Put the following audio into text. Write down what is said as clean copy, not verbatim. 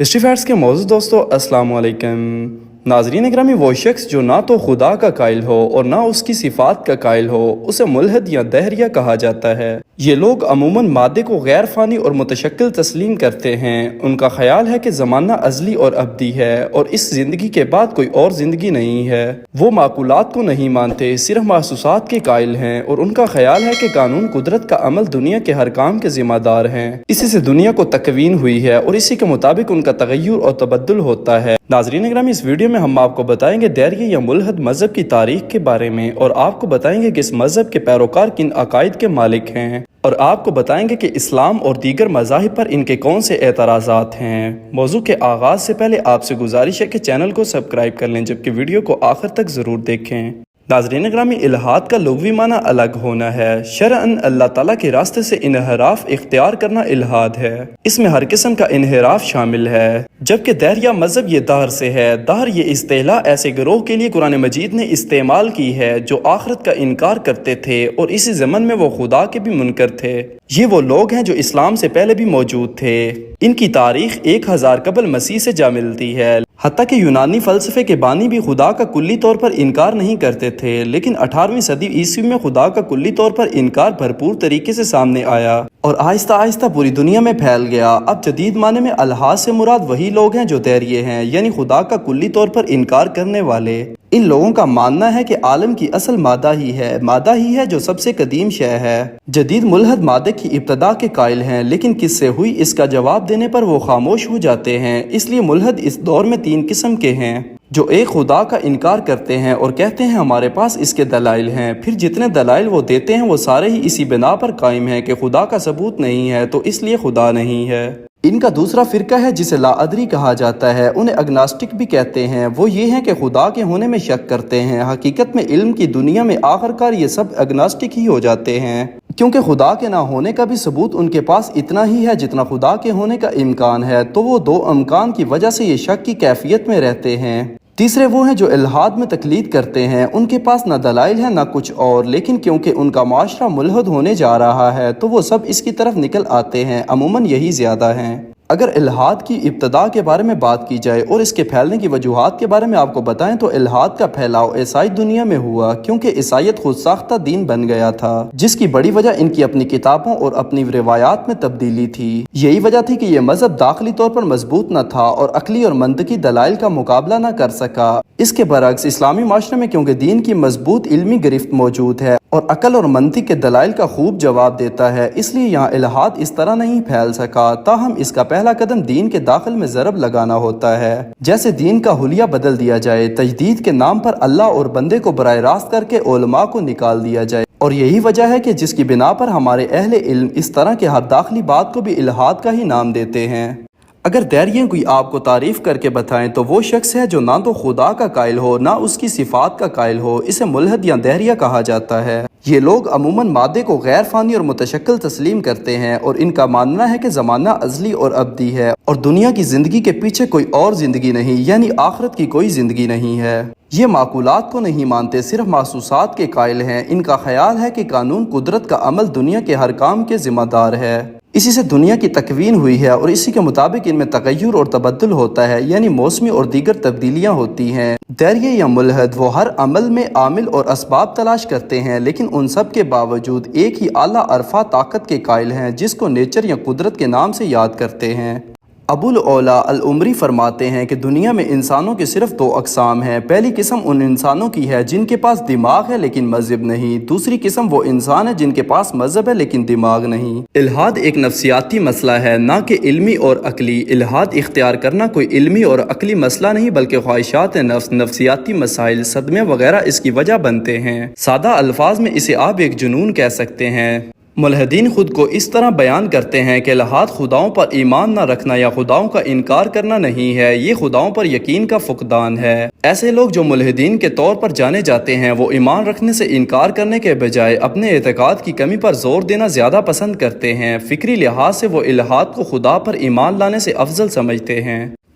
History facts کے موضوع دوستو السلام علیکم ناظرین اکرامی، وہ شخص جو نہ تو خدا کا قائل ہو اور نہ اس کی صفات کا قائل ہو اسے ملحد یا دہریہ کہا جاتا ہے۔ یہ لوگ عموماً مادے کو غیر فانی اور متشکل تسلیم کرتے ہیں۔ ان کا خیال ہے کہ زمانہ ازلی اور ابدی ہے اور اس زندگی کے بعد کوئی اور زندگی نہیں ہے۔ وہ معقولات کو نہیں مانتے، صرف محسوسات کے قائل ہیں، اور ان کا خیال ہے کہ قانون قدرت کا عمل دنیا کے ہر کام کے ذمہ دار ہیں۔ اسی سے دنیا کو تکوین ہوئی ہے اور اسی کے مطابق ان کا تغیر اور تبدل ہوتا ہے۔ ناظرین اکرامی، اس ویڈیو میں ہم آپ کو بتائیں گے دہریہ یا ملحد مذہب کی تاریخ کے بارے میں، اور آپ کو بتائیں گے کہ اس مذہب کے پیروکار کن عقائد کے مالک ہیں، اور آپ کو بتائیں گے کہ اسلام اور دیگر مذاہب پر ان کے کون سے اعتراضات ہیں۔ موضوع کے آغاز سے پہلے آپ سے گزارش ہے کہ چینل کو سبسکرائب کر لیں، جبکہ ویڈیو کو آخر تک ضرور دیکھیں۔ ناظرین اکرامی، الحاد کا لغوی معنی الگ ہونا ہے۔ شرعاً اللہ تعالیٰ کے راستے سے انحراف اختیار کرنا الحاد ہے۔ اس میں ہر قسم کا انحراف شامل ہے، جبکہ دہریہ مذہب یہ دہر سے ہے۔ دہر یہ اصطلاح ایسے گروہ کے لیے قرآن مجید نے استعمال کی ہے جو آخرت کا انکار کرتے تھے اور اسی زمن میں وہ خدا کے بھی منکر تھے۔ یہ وہ لوگ ہیں جو اسلام سے پہلے بھی موجود تھے۔ ان کی تاریخ 1000 قبل مسیح سے جا ملتی ہے۔ حتیٰ کہ یونانی فلسفے کے بانی بھی خدا کا کلی طور پر انکار نہیں کرتے تھے، لیکن 18ویں صدی عیسوی میں خدا کا کلی طور پر انکار بھرپور طریقے سے سامنے آیا اور آہستہ آہستہ پوری دنیا میں پھیل گیا۔ اب جدید معنی میں الحاد سے مراد وہی لوگ ہیں جو دہریے ہیں، یعنی خدا کا کلی طور پر انکار کرنے والے۔ ان لوگوں کا ماننا ہے کہ عالم کی اصل مادہ ہی ہے جو سب سے قدیم شے ہے۔ جدید ملحد مادے کی ابتدا کے قائل ہیں، لیکن کس سے ہوئی اس کا جواب دینے پر وہ خاموش ہو جاتے ہیں۔ اس لیے ملحد اس دور میں 3 قسم کے ہیں، جو ایک خدا کا انکار کرتے ہیں اور کہتے ہیں ہمارے پاس اس کے دلائل ہیں، پھر جتنے دلائل وہ دیتے ہیں وہ سارے ہی اسی بنا پر قائم ہیں کہ خدا کا ثبوت نہیں ہے تو اس لیے خدا نہیں ہے۔ ان کا دوسرا فرقہ ہے جسے لا ادری کہا جاتا ہے، انہیں اگناسٹک بھی کہتے ہیں۔ وہ یہ ہیں کہ خدا کے ہونے میں شک کرتے ہیں۔ حقیقت میں علم کی دنیا میں آخرکار یہ سب اگناسٹک ہی ہو جاتے ہیں، کیونکہ خدا کے نہ ہونے کا بھی ثبوت ان کے پاس اتنا ہی ہے جتنا خدا کے ہونے کا امکان ہے، تو وہ 2 امکان کی وجہ سے یہ شک کی کیفیت میں رہتے ہیں۔ تیسرے وہ ہیں جو الحاد میں تقلید کرتے ہیں، ان کے پاس نہ دلائل ہے نہ کچھ اور، لیکن کیونکہ ان کا معاشرہ ملحد ہونے جا رہا ہے تو وہ سب اس کی طرف نکل آتے ہیں۔ عموماً یہی زیادہ ہیں۔ اگر الحاد کی ابتدا کے بارے میں بات کی جائے اور اس کے پھیلنے کی وجوہات کے بارے میں آپ کو بتائیں تو الحاد کا پھیلاؤ عیسائی دنیا میں ہوا، کیونکہ عیسائیت خود ساختہ دین بن گیا تھا، جس کی بڑی وجہ ان کی اپنی کتابوں اور اپنی روایات میں تبدیلی تھی۔ یہی وجہ تھی کہ یہ مذہب داخلی طور پر مضبوط نہ تھا اور عقلی اور منطقی دلائل کا مقابلہ نہ کر سکا۔ اس کے برعکس اسلامی معاشرے میں کیونکہ دین کی مضبوط علمی گرفت موجود ہے اور عقل اور منطق کے دلائل کا خوب جواب دیتا ہے، اس لیے یہاں الحاد اس طرح نہیں پھیل سکا۔ تاہم اس کا پہلا قدم دین کے داخل میں ضرب لگانا ہوتا ہے، جیسے دین کا حلیہ بدل دیا جائے، تجدید کے نام پر اللہ اور بندے کو براہ راست کر کے علماء کو نکال دیا جائے۔ اور یہی وجہ ہے کہ جس کی بنا پر ہمارے اہل علم اس طرح کے ہر داخلی بات کو بھی الحاد کا ہی نام دیتے ہیں۔ اگر دہریے کوئی آپ کو تعریف کر کے بتائیں تو وہ شخص ہے جو نہ تو خدا کا قائل ہو نہ اس کی صفات کا قائل ہو، اسے ملحد یا دہریہ کہا جاتا ہے۔ یہ لوگ عموماً مادے کو غیر فانی اور متشکل تسلیم کرتے ہیں اور ان کا ماننا ہے کہ زمانہ ازلی اور ابدی ہے اور دنیا کی زندگی کے پیچھے کوئی اور زندگی نہیں، یعنی آخرت کی کوئی زندگی نہیں ہے۔ یہ معقولات کو نہیں مانتے، صرف محسوسات کے قائل ہیں۔ ان کا خیال ہے کہ قانون قدرت کا عمل دنیا کے ہر کام کے ذمہ دار ہے، اسی سے دنیا کی تکوین ہوئی ہے اور اسی کے مطابق ان میں تغیر اور تبدل ہوتا ہے، یعنی موسمی اور دیگر تبدیلیاں ہوتی ہیں۔ دہریہ یا ملحد وہ ہر عمل میں عامل اور اسباب تلاش کرتے ہیں، لیکن ان سب کے باوجود ایک ہی اعلیٰ عرفہ طاقت کے قائل ہیں جس کو نیچر یا قدرت کے نام سے یاد کرتے ہیں۔ ابو العلا العمری فرماتے ہیں کہ دنیا میں انسانوں کے صرف 2 اقسام ہیں۔ پہلی قسم ان انسانوں کی ہے جن کے پاس دماغ ہے لیکن مذہب نہیں۔ دوسری قسم وہ انسان ہے جن کے پاس مذہب ہے لیکن دماغ نہیں۔ الحاد ایک نفسیاتی مسئلہ ہے، نہ کہ علمی اور عقلی۔ الحاد اختیار کرنا کوئی علمی اور عقلی مسئلہ نہیں بلکہ خواہشات نفس، نفسیاتی مسائل، صدمے وغیرہ اس کی وجہ بنتے ہیں۔ سادہ الفاظ میں اسے آپ ایک جنون کہہ سکتے ہیں۔ ملحدین خود کو اس طرح بیان کرتے ہیں کہ الحاد خداؤں پر ایمان نہ رکھنا یا خداؤں کا انکار کرنا نہیں ہے، یہ خداؤں پر یقین کا فقدان ہے۔ ایسے لوگ جو ملحدین کے طور پر جانے جاتے ہیں وہ ایمان رکھنے سے انکار کرنے کے بجائے اپنے اعتقاد کی کمی پر زور دینا زیادہ پسند کرتے ہیں۔ فکری لحاظ سے وہ الحاد کو خدا پر ایمان لانے سے افضل سمجھتے ہیں۔